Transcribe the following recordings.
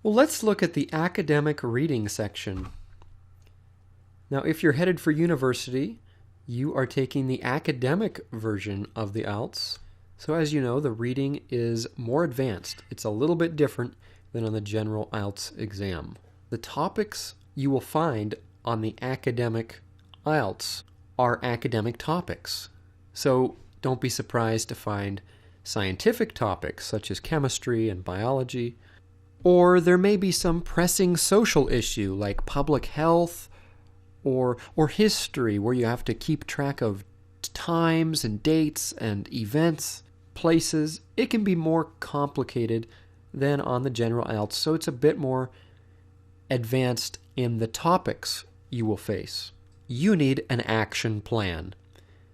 Well, let's look at the academic reading section. Now, if you're headed for university, you are taking the academic version of the IELTS. So as you know, the reading is more advanced. It's a little bit different than on the general IELTS exam. The topics you will find on the academic IELTS are academic topics. So don't be surprised to find scientific topics such as chemistry and biology, or there may be some pressing social issue like public health or history, where you have to keep track of times and dates and events, places. It can be more complicated than on the general IELTS, so it's a bit more advanced in the topics you will face. You need an action plan.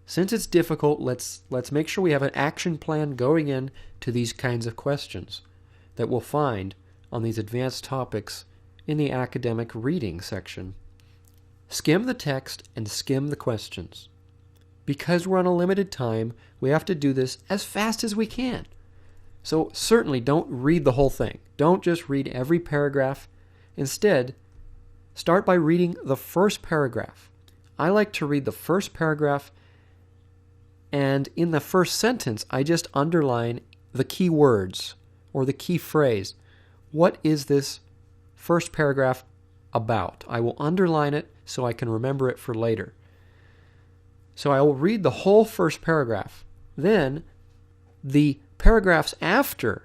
Since it's difficult, let's make sure we have an action plan going in to these kinds of questions that we'll find on these advanced topics in the academic reading section. Skim the text and skim the questions. Because we're on a limited time, we have to do this as fast as we can. So certainly don't read the whole thing. Don't just read every paragraph. Instead, start by reading the first paragraph. I like to read the first paragraph, and in the first sentence, I just underline the key words or the key phrase. What is this first paragraph about? I will underline it so I can remember it for later. So I will read the whole first paragraph. Then the paragraphs after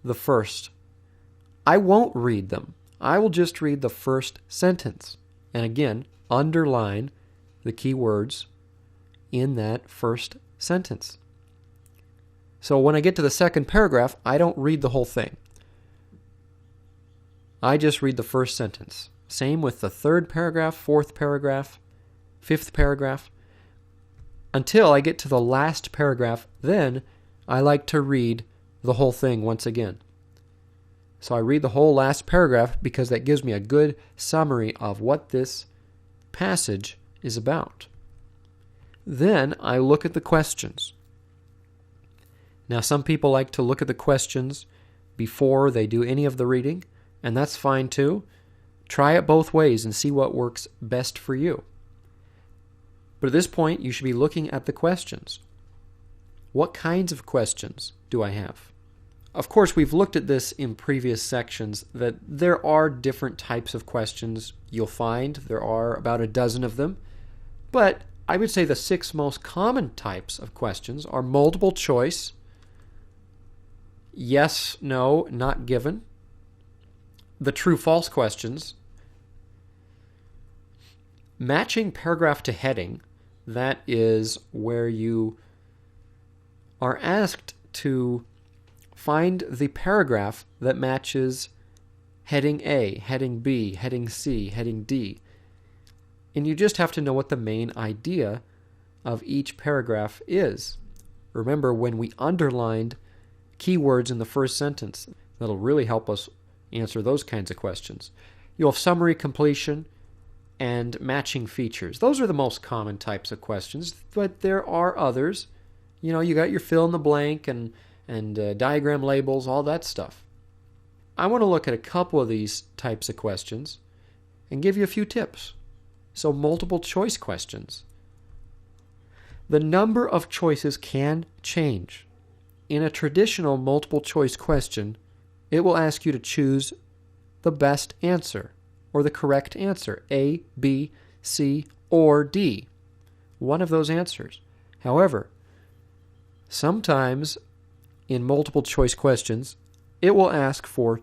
the first, I won't read them. I will just read the first sentence. And again, underline the key words in that first sentence. So when I get to the second paragraph, I don't read the whole thing. I just read the first sentence. Same with the third paragraph, fourth paragraph, fifth paragraph. Until I get to the last paragraph, then I like to read the whole thing once again. So I read the whole last paragraph because that gives me a good summary of what this passage is about. Then I look at the questions. Now, some people like to look at the questions before they do any of the reading, and that's fine too. Try it both ways and see what works best for you. But at this point, you should be looking at the questions. What kinds of questions do I have? Of course, we've looked at this in previous sections, that there are different types of questions you'll find. There are about a dozen of them. But I would say the 6 most common types of questions are multiple choice, yes, no, not given, the true-false questions, matching paragraph to heading. That is where you are asked to find the paragraph that matches heading A, heading B, heading C, heading D. And you just have to know what the main idea of each paragraph is. Remember, when we underlined keywords in the first sentence, that'll really help us answer those kinds of questions. You'll have summary completion and matching features. Those are the most common types of questions, but there are others. You know, you got your fill in the blank and diagram labels, all that stuff. I want to look at a couple of these types of questions and give you a few tips. So, multiple choice questions. The number of choices can change. In a traditional multiple choice question, it will ask you to choose the best answer or the correct answer, A, B, C, or D. One of those answers. However, sometimes in multiple choice questions, it will ask for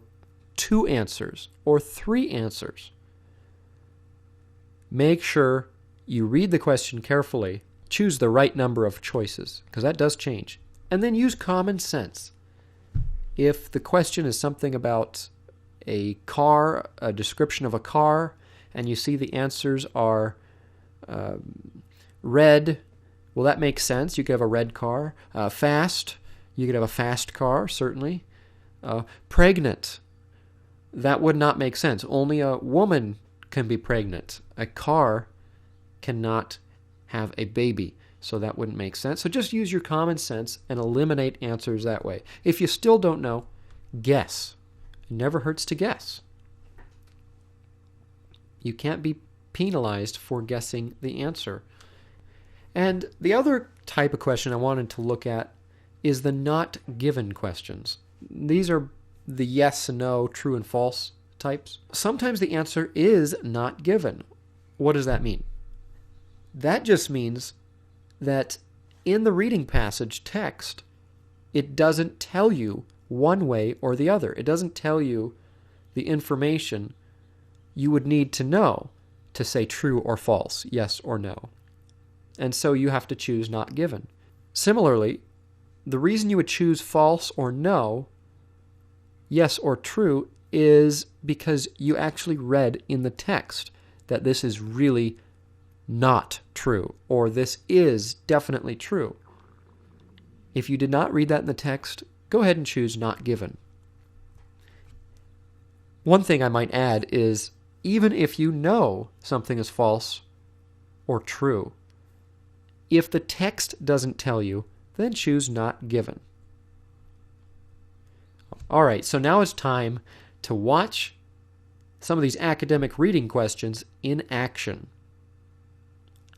2 answers or 3 answers. Make sure you read the question carefully, choose the right number of choices, because that does change. And then use common sense. If the question is something about a car, a description of a car, and you see the answers are red, well, that makes sense. You could have a red car. Fast, you could have a fast car, certainly. Pregnant, that would not make sense. Only a woman can be pregnant. A car cannot have a baby, so that wouldn't make sense. So just use your common sense and eliminate answers that way. If you still don't know, guess. It never hurts to guess. You can't be penalized for guessing the answer. And the other type of question I wanted to look at is the not given questions. These are the yes and no, true and false types. Sometimes the answer is not given. What does that mean? That just means that in the reading passage text, it doesn't tell you one way or the other. It doesn't tell you the information you would need to know to say true or false, yes or no. And so you have to choose not given. Similarly, the reason you would choose false or no, yes or true, is because you actually read in the text that this is really not true, or this is definitely true. If you did not read that in the text, go ahead and choose not given. One thing I might add is, even if you know something is false or true, if the text doesn't tell you, then choose not given. All right, so now it's time to watch some of these academic reading questions in action.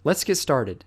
Let's get started.